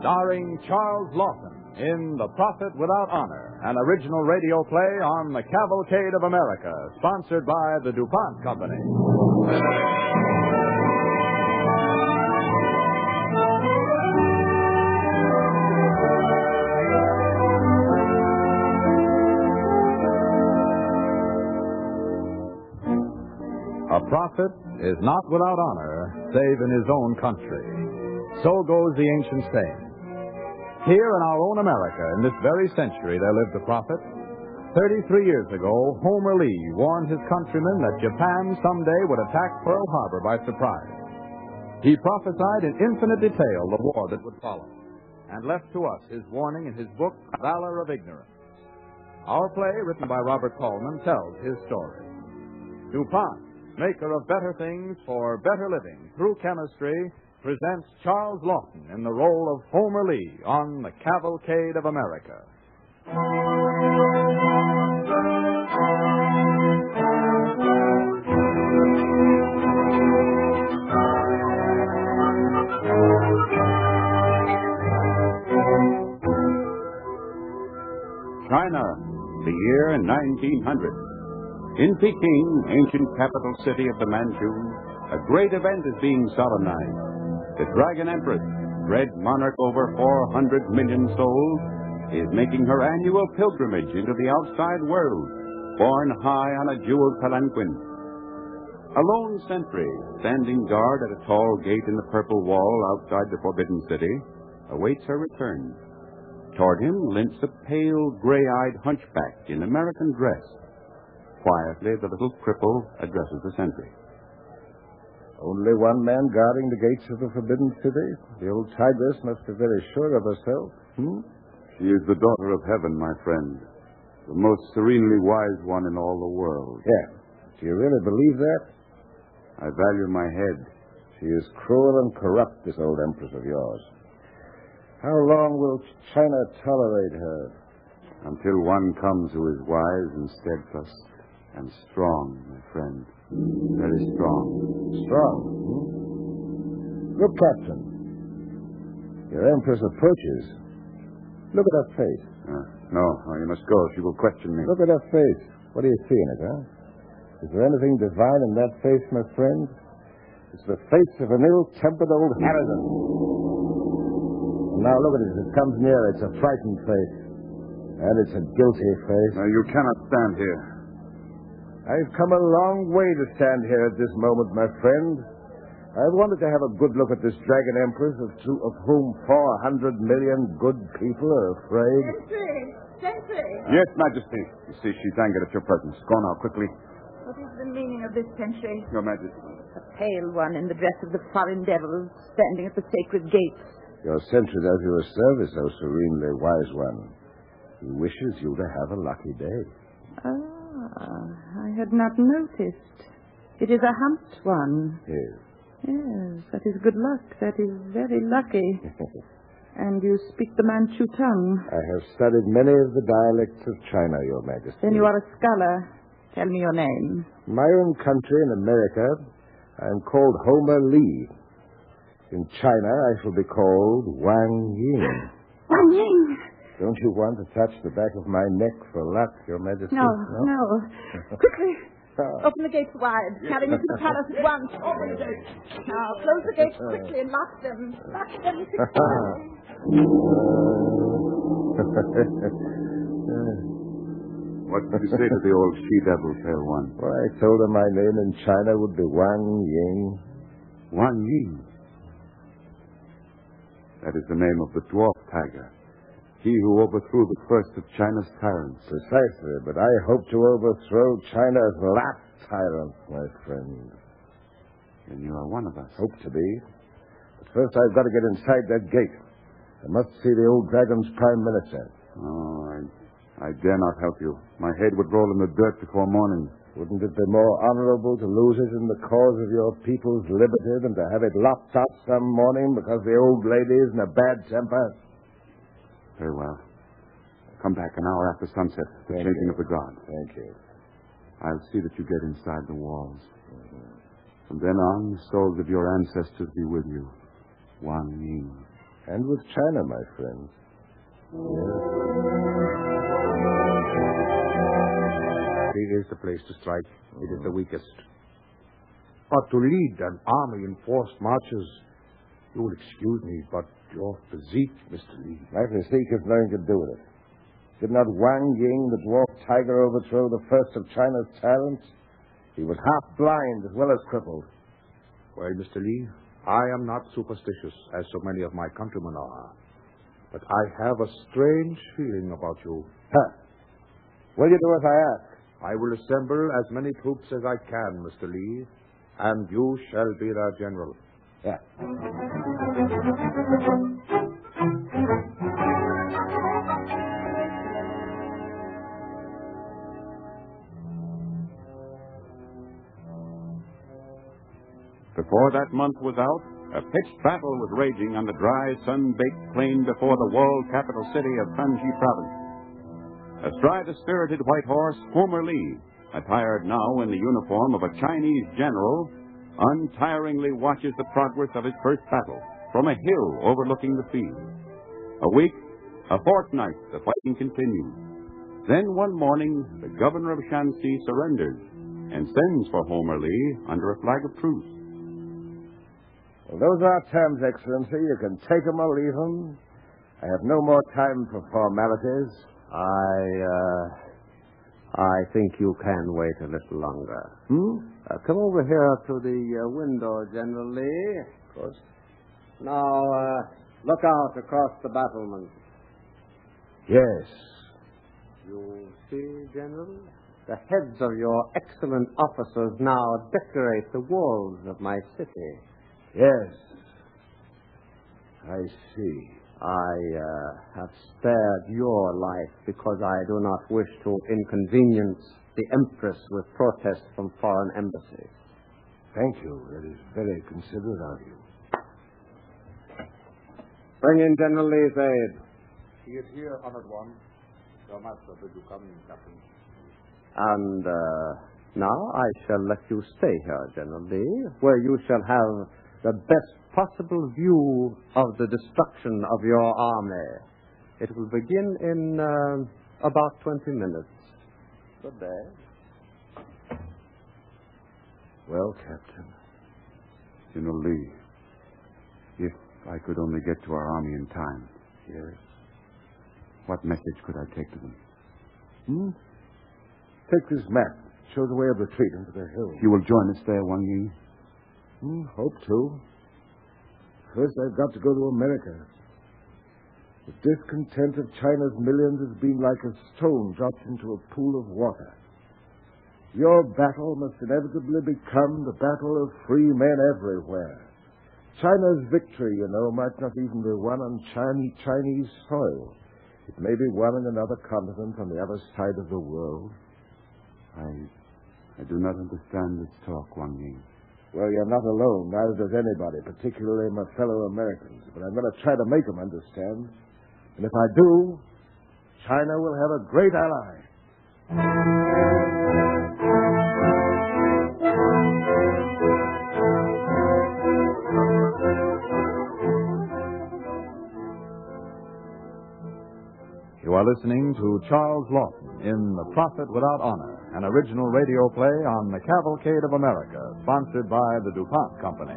starring Charles Lawson in The Prophet Without Honor, an original radio play on the Cavalcade of America, sponsored by the DuPont Company. A prophet is not without honor, save in his own country. So goes the ancient saying. Here in our own America, in this very century, there lived a prophet. 33 years ago, Homer Lee warned his countrymen that Japan someday would attack Pearl Harbor by surprise. He prophesied in infinite detail the war that would follow, and left to us his warning in his book, Valor of Ignorance. Our play, written by Robert Tallman, tells his story. DuPont, maker of better things for better living through chemistry, presents Charles Lawson in the role of Homer Lee on the Cavalcade of America. China, the year 1900. In Peking, ancient capital city of the Manchus, a great event is being solemnized. The Dragon Empress, dread monarch over 400 million souls, is making her annual pilgrimage into the outside world, borne high on a jeweled palanquin. A lone sentry, standing guard at a tall gate in the purple wall outside the Forbidden City, awaits her return. Toward him limps a pale, gray-eyed hunchback in American dress. Quietly, the little cripple addresses the sentry. Only one man guarding the gates of the Forbidden City? The old tigress must be very sure of herself. She is the daughter of heaven, my friend. The most serenely wise one in all the world. Yeah. Do you really believe that? I value my head. She is cruel and corrupt, this old empress of yours. How long will China tolerate her? Until one comes who is wise and steadfast and strong, my friend. Very strong. Strong? Look, Captain. Your empress approaches. Look at her face. No, you must go. She will question me. Look at her face. What do you see in it, huh? Is there anything divine in that face, my friend? It's the face of an ill-tempered old harridan. Now look at it. As it comes near, it's a frightened face. And it's a guilty face. No, you cannot stand here. I've come a long way to stand here at this moment, my friend. I've wanted to have a good look at this Dragon Empress of whom 400 million good people are afraid. Sentry! Yes, Majesty. You see, she's angered at your presence. Go now, quickly. What is the meaning of this, Sentry? Your Majesty. A pale one in the dress of the foreign devils, standing at the sacred gates. Your sentry does you a service, O serenely wise one. He wishes you to have a lucky day. I had not noticed. It is a humped one. Yes. Yes, that is good luck. That is very lucky. And you speak the Manchu tongue. I have studied many of the dialects of China, Your Majesty. Then you are a scholar. Tell me your name. In my own country, in America, I am called Homer Lee. In China, I shall be called Wang Ying. Wang Ying! Don't you want to touch the back of my neck for luck, Your Majesty? No. Quickly. Open the gates wide. Carry me to the palace at once. Open the gates. Now, close the gates quickly and lock them. Lock them securely. What did you say to the old she-devil, pale one? Well, I told her my name in China would be Wang Ying. Wang Ying? That is the name of the dwarf tiger. He who overthrew the first of China's tyrants. Precisely, but I hope to overthrow China's last tyrant, my friend. And you are one of us. Hope to be. But first I've got to get inside that gate. I must see the old dragon's prime minister. Oh, I dare not help you. My head would roll in the dirt before morning. Wouldn't it be more honorable to lose it in the cause of your people's liberty than to have it locked up some morning because the old lady is in a bad temper? Very well. Come back an hour after sunset, the changing of the guard. Thank you. I'll see that you get inside the walls. From then on, the souls of your ancestors be with you. Wang Ying. And with China, my friends. Yes. It is the place to strike. It is the weakest. But to lead an army in forced marches, you will excuse me, but your physique, Mr. Lee. My physique has nothing to do with it. Did not Wang Ying, the dwarf tiger, overthrow the first of China's tyrants? He was half blind as well as crippled. Well, Mr. Lee, I am not superstitious, as so many of my countrymen are. But I have a strange feeling about you. Huh. Will you do as I ask? I will assemble as many troops as I can, Mr. Lee, and you shall be their general. Yeah. Before that month was out, a pitched battle was raging on the dry, sun-baked plain before the walled capital city of Shanxi province. Astride a spirited white horse, Homer Lee, attired now in the uniform of a Chinese general, untiringly watches the progress of his first battle from a hill overlooking the field. A week, a fortnight, the fighting continues. Then one morning, the governor of Shanxi surrenders and sends for Homer Lee under a flag of truce. Well, those are our terms, Excellency. You can take them or leave them. I have no more time for formalities. I think you can wait a little longer. Come over here to the window, General Lee. Of course. Now, look out across the battlements. Yes. You see, General? The heads of your excellent officers now decorate the walls of my city. Yes. I see. I have spared your life because I do not wish to inconvenience the Empress with protests from foreign embassies. Thank you. That is very considerate of you. Bring in General Lee's aide. He is here, honored one. Your master bid you come in, Captain. And now I shall let you stay here, General Lee, where you shall have the best possible view of the destruction of your army. It will begin in about 20 minutes. Good day. Well, Captain. General Lee, if I could only get to our army in time. Yes. What message could I take to them? Take this map. Shows the way of retreat into the hills. You will join us there, Wang Yi? Hope to. First, I've got to go to America. The discontent of China's millions has been like a stone dropped into a pool of water. Your battle must inevitably become the battle of free men everywhere. China's victory, might not even be won on Chinese soil. It may be won in another continent on the other side of the world. I do not understand this talk, Wang Yi. Well, you're not alone. Neither does anybody, particularly my fellow Americans. But I'm going to try to make them understand. And if I do, China will have a great ally. You are listening to Charles Lawton in The Prophet Without Honor, an original radio play on the Cavalcade of America, sponsored by the DuPont Company.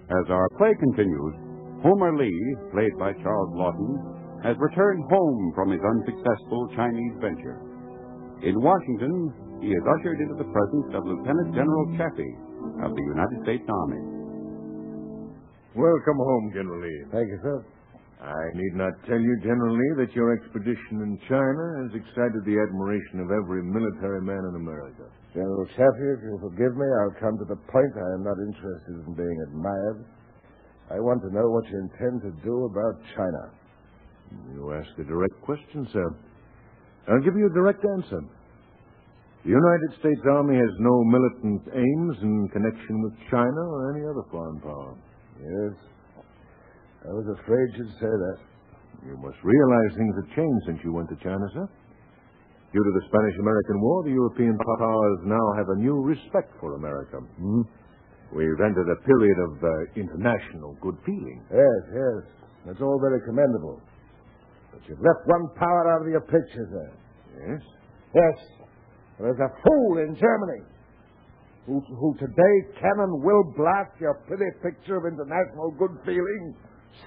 As our play continues, Homer Lee, played by Charles Lawton, has returned home from his unsuccessful Chinese venture. In Washington, he is ushered into the presence of Lieutenant General Chaffee of the United States Army. Welcome home, General Lee. Thank you, sir. I need not tell you, General Lee, that your expedition in China has excited the admiration of every military man in America. General Chaffee, if you'll forgive me, I'll come to the point. I am not interested in being admired. I want to know what you intend to do about China. You ask a direct question, sir. I'll give you a direct answer. The United States Army has no militant aims in connection with China or any other foreign power. Yes. I was afraid you'd say that. You must realize things have changed since you went to China, sir. Due to the Spanish-American War, the European powers now have a new respect for America. Hmm? We've entered a period of international good feeling. Yes. That's all very commendable. But you've left one power out of your picture, sir. Yes? Yes. There's a fool in Germany who today can and will blast your pretty picture of international good feeling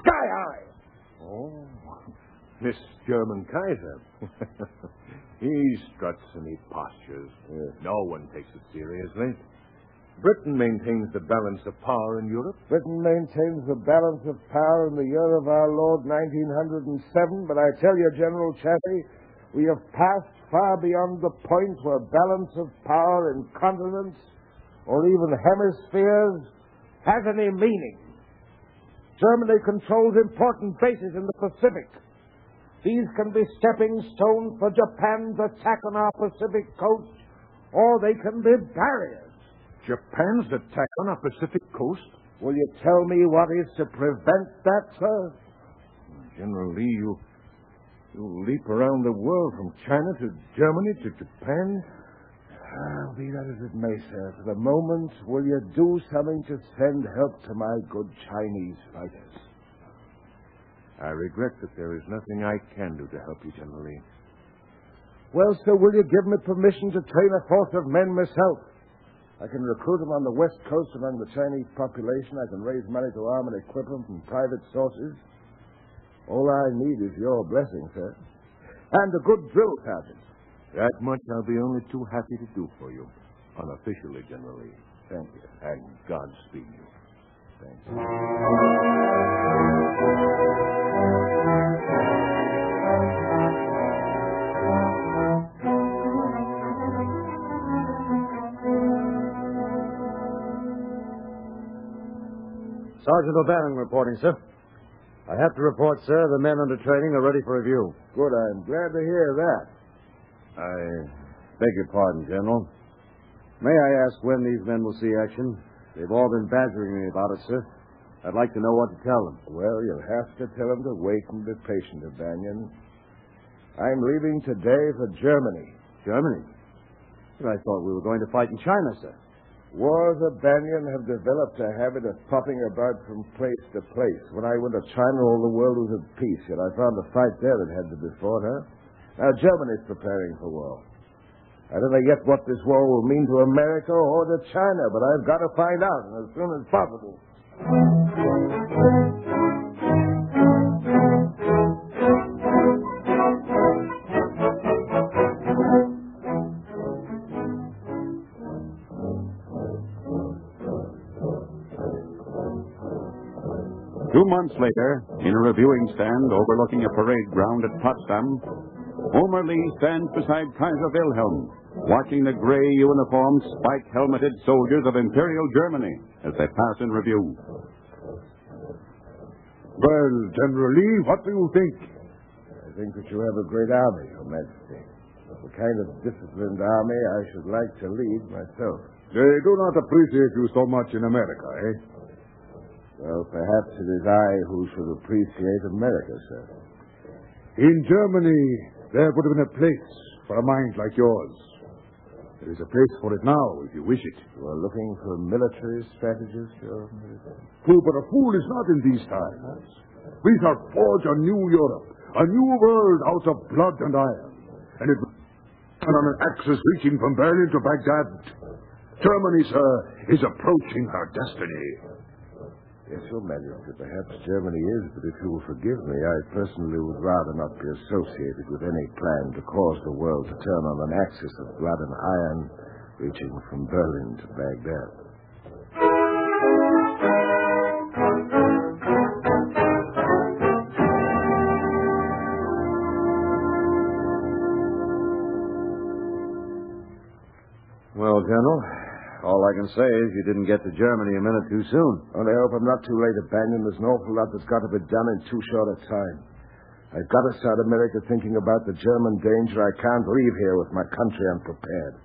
sky high. Oh, this German Kaiser. He struts and he postures. Yes. No one takes it seriously. Britain maintains the balance of power in Europe. Britain maintains the balance of power in the year of our Lord 1907, but I tell you, General Chaffee, we have passed far beyond the point where balance of power in continents or even hemispheres has any meaning. Germany controls important bases in the Pacific. These can be stepping stones for Japan's attack on our Pacific coast, or they can be barriers. Japan's attack on our Pacific coast? Will you tell me what is to prevent that, sir? General Lee, you leap around the world from China to Germany to Japan? Be that as it may, sir, for the moment, will you do something to send help to my good Chinese fighters? I regret that there is nothing I can do to help you, General Lee. Well, sir, will you give me permission to train a force of men myself? I can recruit them on the west coast among the Chinese population. I can raise money to arm and equip them from private sources. All I need is your blessing, sir. And a good drill sergeant. That much I'll be only too happy to do for you. Unofficially, General Lee. Thank you. And Godspeed you. Thank you. Sergeant O'Bannon reporting, sir. I have to report, sir, the men under training are ready for review. Good. I'm glad to hear that. I beg your pardon, General. May I ask when these men will see action? They've all been badgering me about it, sir. I'd like to know what to tell them. Well, you'll have to tell them to wait and be patient, O'Banion. I'm leaving today for Germany. Germany? But I thought we were going to fight in China, sir. Wars, O'Banion, have developed a habit of popping about from place to place. When I went to China, all the world was at peace, yet I found a fight there that had to be fought, huh? Now, Germany's preparing for war. I don't know yet what this war will mean to America or to China, but I've got to find out, and as soon as possible. 2 months later, in a reviewing stand overlooking a parade ground at Potsdam, Homer Lee stands beside Kaiser Wilhelm, watching the gray uniformed, spike-helmeted soldiers of Imperial Germany as they pass in review. Well, General Lee, what do you think? I think that you have a great army, Your Majesty. The kind of disciplined army I should like to lead myself. They do not appreciate you so much in America, eh? Well, perhaps it is I who should appreciate America, sir. In Germany, there would have been a place for a mind like yours. There is a place for it now, if you wish it. You are looking for a military strategist, Your Majesty? Fool, but a fool is not in these times. We shall forge a new Europe, a new world out of blood and iron. And it will be on an axis reaching from Berlin to Baghdad. Germany, sir, is approaching her destiny. Yes, Your Majesty, perhaps Germany is, but if you will forgive me, I personally would rather not be associated with any plan to cause the world to turn on an axis of blood and iron reaching from Berlin to Baghdad. Well, General, all I can say is you didn't get to Germany a minute too soon. Only I hope I'm not too late, O'Banion. There's an awful lot that's got to be done in too short a time. I've got to start America thinking about the German danger. I can't leave here with my country unprepared.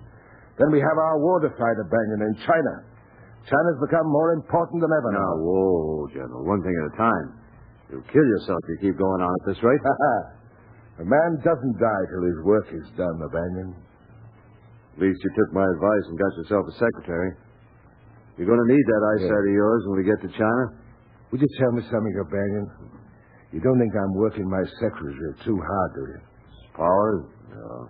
Then we have our war to fight, O'Banion, in China. China's become more important than ever Now, whoa, General. One thing at a time. You'll kill yourself if you keep going on at this rate. A man doesn't die till his work is done, O'Banion. At least you took my advice and got yourself a secretary. You're going to need that eyesight of yours when we get to China. Would you tell me something, O'Banion? You don't think I'm working my secretary too hard, do you? Powers? No.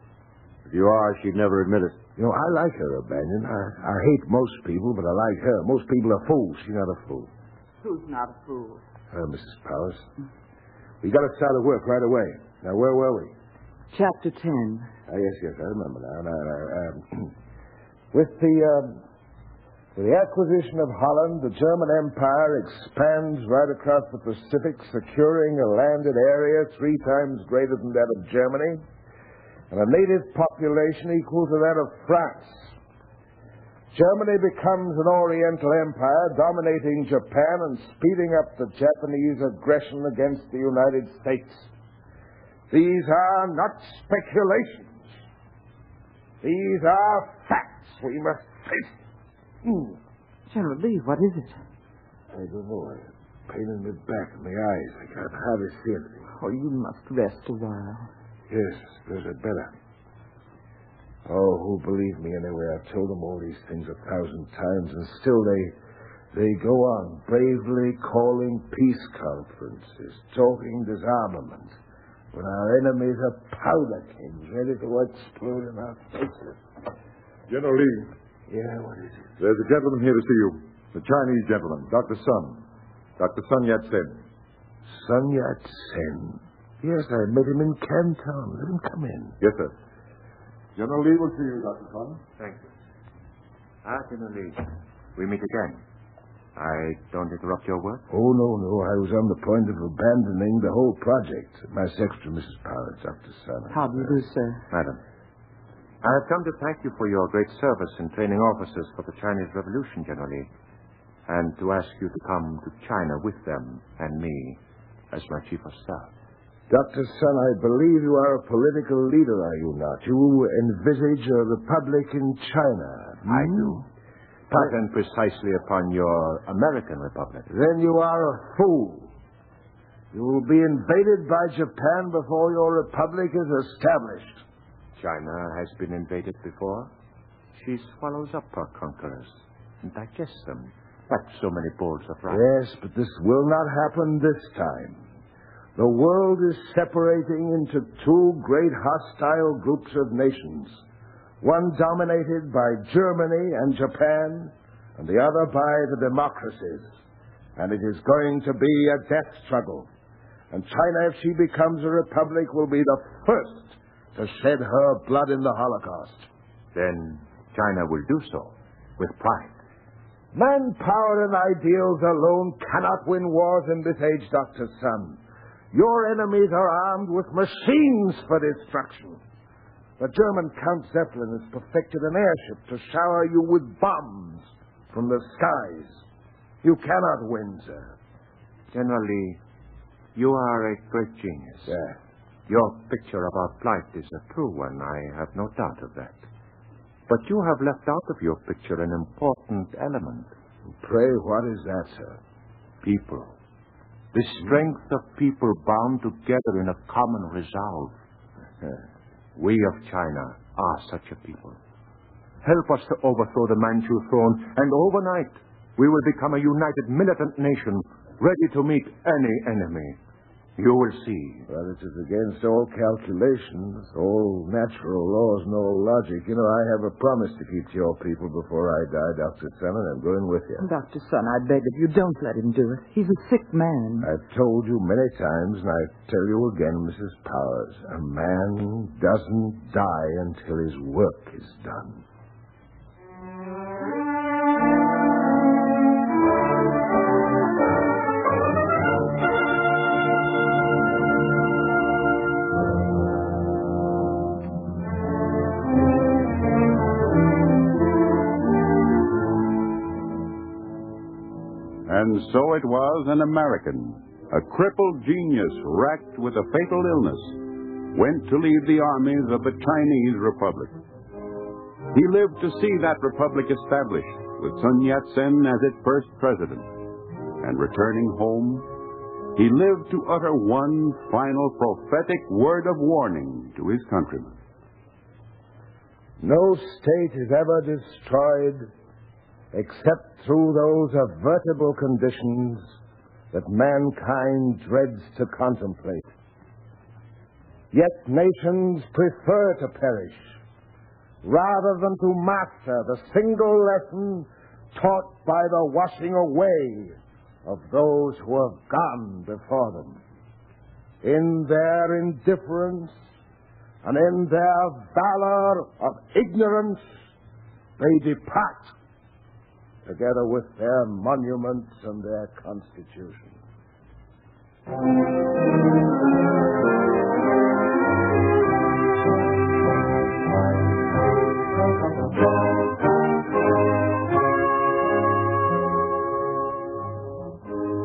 If you are, she'd never admit it. You know, I like her, O'Banion. I hate most people, but I like her. Most people are fools. She's not a fool. Who's not a fool? Mrs. Powers. We got to start to work right away. Now, where were we? Chapter 10. Yes, I remember now. With the acquisition of Holland, the German Empire expands right across the Pacific, securing a landed area 3 times greater than that of Germany, and a native population equal to that of France. Germany becomes an Oriental empire, dominating Japan and speeding up the Japanese aggression against the United States. These are not speculations. These are facts. We must face them. General Lee, what is it? I don't know. Pain in the back of my eyes. I can't hardly see anything. Oh, you must rest a while. Yes, there's a better. Oh, who believe me anyway? I've told them all these things 1,000 times, and still they go on bravely calling peace conferences, talking disarmament, when our enemies are powder kings ready to explode in our faces. General Lee. Yeah, what is it? There's a gentleman here to see you. The Chinese gentleman, Dr. Sun. Dr. Sun Yat-sen. Sun Yat-sen? Yes, I met him in Canton. Let him come in. Yes, sir. General Lee will see you, Dr. Sun. Thank you. General Lee, we meet again. I don't interrupt your work? Oh, no. I was on the point of abandoning the whole project. My secretary, Mrs. Powers, Dr. Sun. How do you do, sir? Madam, I have come to thank you for your great service in training officers for the Chinese Revolution, General Lee, and to ask you to come to China with them and me as my chief of staff. Dr. Sun, I believe you are a political leader, are you not? You envisage a republic in China. I do. Patterned precisely upon your American republic. Then you are a fool. You will be invaded by Japan before your republic is established. China has been invaded before. She swallows up her conquerors and digests them like so many bowls of rice. Yes, but this will not happen this time. The world is separating into 2 great hostile groups of nations, one dominated by Germany and Japan, and the other by the democracies. And it is going to be a death struggle. And China, if she becomes a republic, will be the first to shed her blood in the Holocaust. Then China will do so with pride. Manpower and ideals alone cannot win wars in this age, Dr. Sun. Your enemies are armed with machines for destruction. The German Count Zeppelin has perfected an airship to shower you with bombs from the skies. You cannot win, sir. General Lee, you are a great genius. Yeah. Your picture of our plight is a true one. I have no doubt of that. But you have left out of your picture an important element. Pray, what is that, sir? People. The strength of people bound together in a common resolve. We of China are such a people. Help us to overthrow the Manchu throne, and overnight we will become a united militant nation, ready to meet any enemy. You will see. Well, it is against all calculations, all natural laws, and all logic. You know, I have a promise to keep to your people before I die, Dr. Sun, and I'm going with you. Dr. Sun, I beg of you, don't let him do it. He's a sick man. I've told you many times, and I tell you again, Mrs. Powers, a man doesn't die until his work is done. And so it was an American, a crippled genius racked with a fatal illness, went to lead the armies of the Chinese Republic. He lived to see that republic established, with Sun Yat-sen as its first president. And returning home, he lived to utter one final prophetic word of warning to his countrymen. No state is ever destroyed except through those avertible conditions that mankind dreads to contemplate. Yet nations prefer to perish rather than to master the single lesson taught by the washing away of those who have gone before them. In their indifference and in their valor of ignorance, they depart, together with their monuments and their constitution.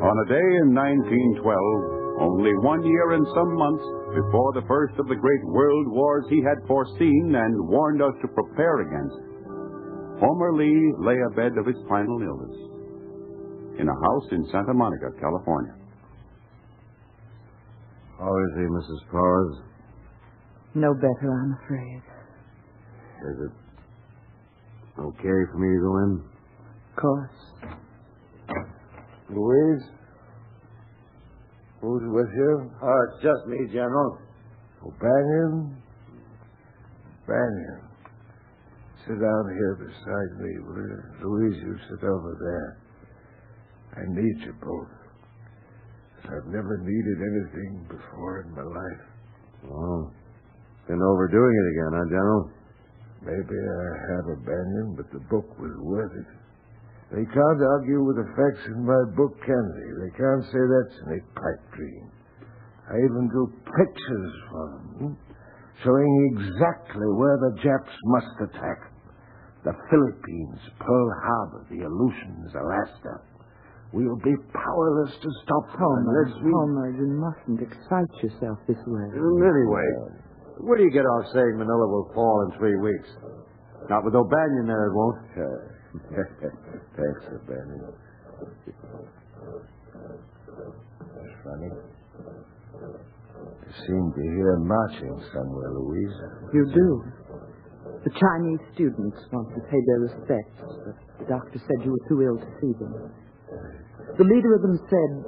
On a day in 1912, only 1 year and some months before the first of the great world wars he had foreseen and warned us to prepare against, Homer Lee lay abed of his final illness in a house in Santa Monica, California. How is he, Mrs. Powers? No better, I'm afraid. Is it okay for me to go in? Of course. Louise? Who's with you? Oh, it's just me, General. Banyan? Banyan. Sit down here beside me, will you? Louise, you sit over there. I need you both. I've never needed anything before in my life. Oh, been overdoing it again, huh, General? Maybe I have a Banyan, but the book was worth it. They can't argue with the facts in my book, can they? They can't say that's any pipe dream. I even drew pictures for them, showing exactly where the Japs must attack. The Philippines, Pearl Harbor, the Aleutians, Alaska. We'll be powerless to stop them unless we... Homer, you mustn't excite yourself this way. Anyway, where do you get off saying Manila will fall in 3 weeks? Not with O'Banion there, it won't. Thanks, O'Banion. It's funny. I seem to hear marching somewhere, Louise. You do. The Chinese students want to pay their respects, but the doctor said you were too ill to see them. The leader of them said,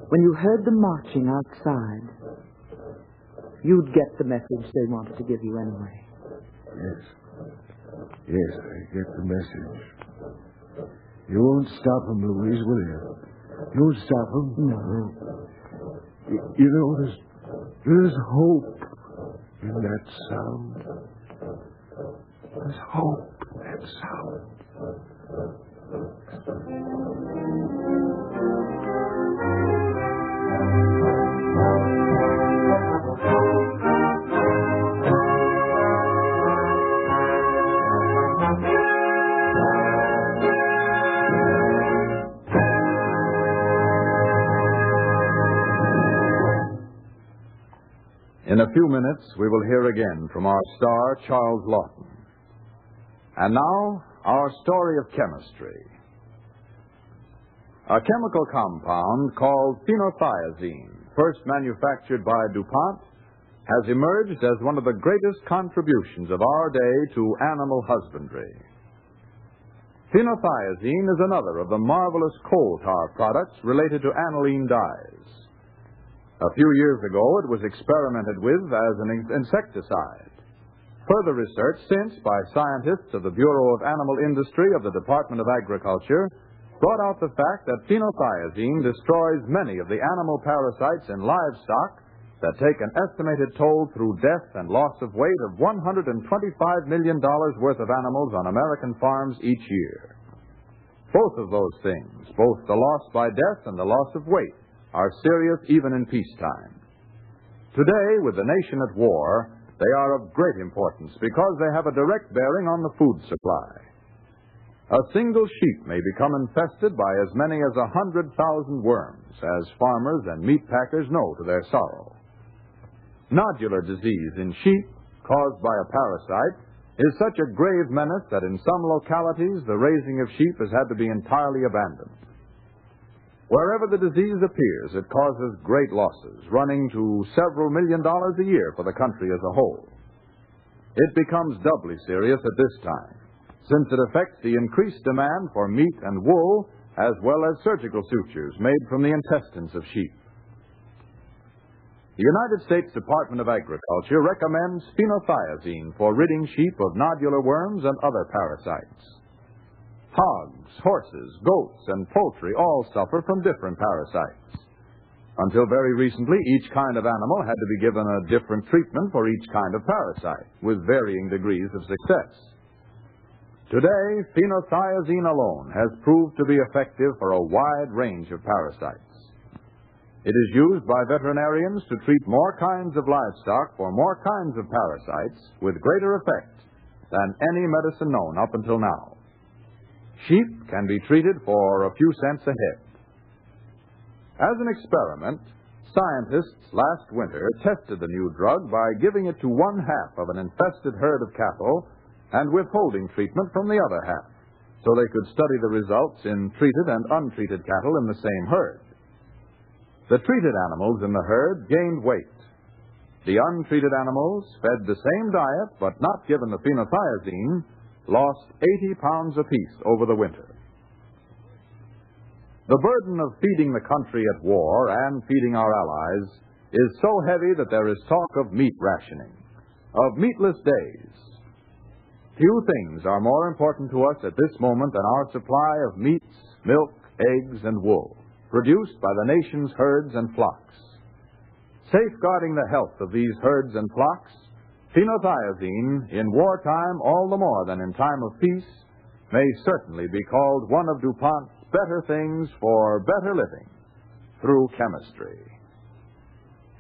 when you heard them marching outside, you'd get the message they wanted to give you anyway. Yes. Yes, I get the message. You won't stop them, Louise, will you? You won't stop them? No. You know, there's hope in that sound. There's hope in that sound. In a few minutes, we will hear again from our star, Charles Lawton. And now, our story of chemistry. A chemical compound called phenothiazine, first manufactured by DuPont, has emerged as one of the greatest contributions of our day to animal husbandry. Phenothiazine is another of the marvelous coal tar products related to aniline dyes. A few years ago, it was experimented with as an insecticide. Further research since by scientists of the Bureau of Animal Industry of the Department of Agriculture brought out the fact that phenothiazine destroys many of the animal parasites in livestock that take an estimated toll through death and loss of weight of $125 million worth of animals on American farms each year. Both of those things, both the loss by death and the loss of weight, are serious even in peacetime. Today, with the nation at war, they are of great importance because they have a direct bearing on the food supply. A single sheep may become infested by as many as 100,000 worms, as farmers and meat packers know to their sorrow. Nodular disease in sheep, caused by a parasite, is such a grave menace that in some localities the raising of sheep has had to be entirely abandoned. Wherever the disease appears, it causes great losses, running to several $1 million a year for the country as a whole. It becomes doubly serious at this time, since it affects the increased demand for meat and wool, as well as surgical sutures made from the intestines of sheep. The United States Department of Agriculture recommends phenothiazine for ridding sheep of nodular worms and other parasites. Hogs, horses, goats, and poultry all suffer from different parasites. Until very recently, each kind of animal had to be given a different treatment for each kind of parasite, with varying degrees of success. Today, phenothiazine alone has proved to be effective for a wide range of parasites. It is used by veterinarians to treat more kinds of livestock for more kinds of parasites with greater effect than any medicine known up until now. Sheep can be treated for a few cents a head. As an experiment, scientists last winter tested the new drug by giving it to one half of an infested herd of cattle and withholding treatment from the other half, so they could study the results in treated and untreated cattle in the same herd. The treated animals in the herd gained weight. The untreated animals, fed the same diet but not given the phenothiazine, lost 80 pounds apiece over the winter. The burden of feeding the country at war and feeding our allies is so heavy that there is talk of meat rationing, of meatless days. Few things are more important to us at this moment than our supply of meats, milk, eggs, and wool, produced by the nation's herds and flocks. Safeguarding the health of these herds and flocks, phenothiazine, in wartime all the more than in time of peace, may certainly be called one of DuPont's better things for better living through chemistry.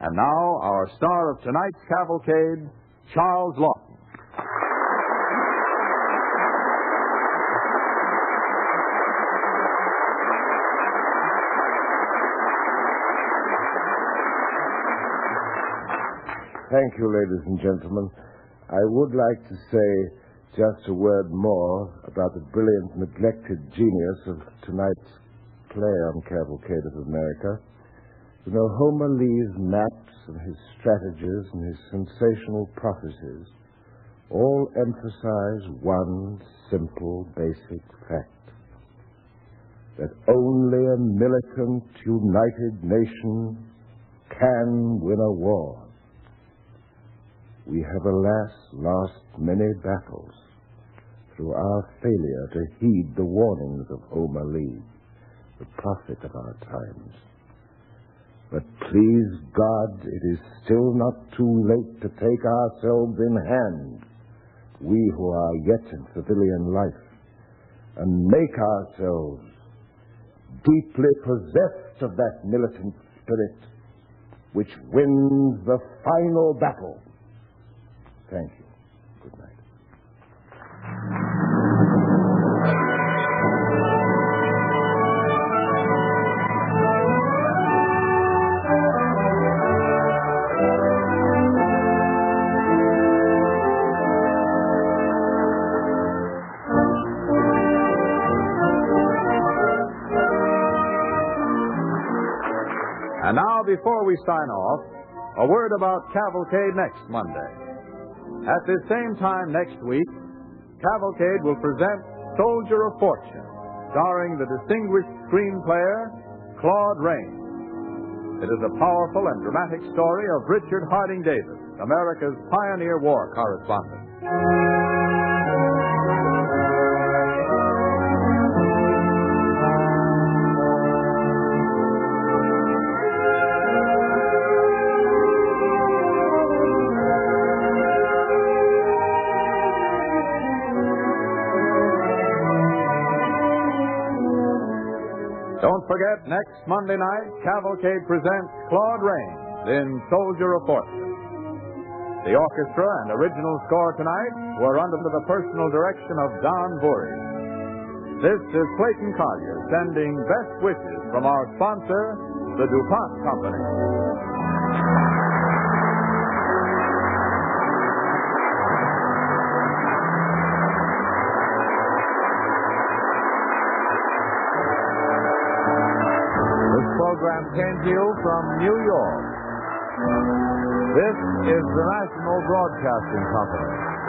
And now, our star of tonight's cavalcade, Charles Lawton. Thank you, ladies and gentlemen. I would like to say just a word more about the brilliant, neglected genius of tonight's play on Cavalcade of America. You know, Homer Lee's maps and his strategies and his sensational prophecies all emphasize one simple, basic fact: that only a militant, united nation can win a war. We have, alas, lost many battles through our failure to heed the warnings of Homer Lee, the prophet of our times. But please God, it is still not too late to take ourselves in hand, we who are yet in civilian life, and make ourselves deeply possessed of that militant spirit which wins the final battle. Thank you. Good night. And now, before we sign off, a word about Cavalcade next Monday. At this same time next week, Cavalcade will present Soldier of Fortune, starring the distinguished screen player, Claude Rains. It is a powerful and dramatic story of Richard Harding Davis, America's pioneer war correspondent. Don't forget, next Monday night, Cavalcade presents Claude Rains in Soldier of Fortune. The orchestra and original score tonight were under the personal direction of Don Bury. This is Clayton Collier sending best wishes from our sponsor, the DuPont Company. program came to you from New York. This is the National Broadcasting Company.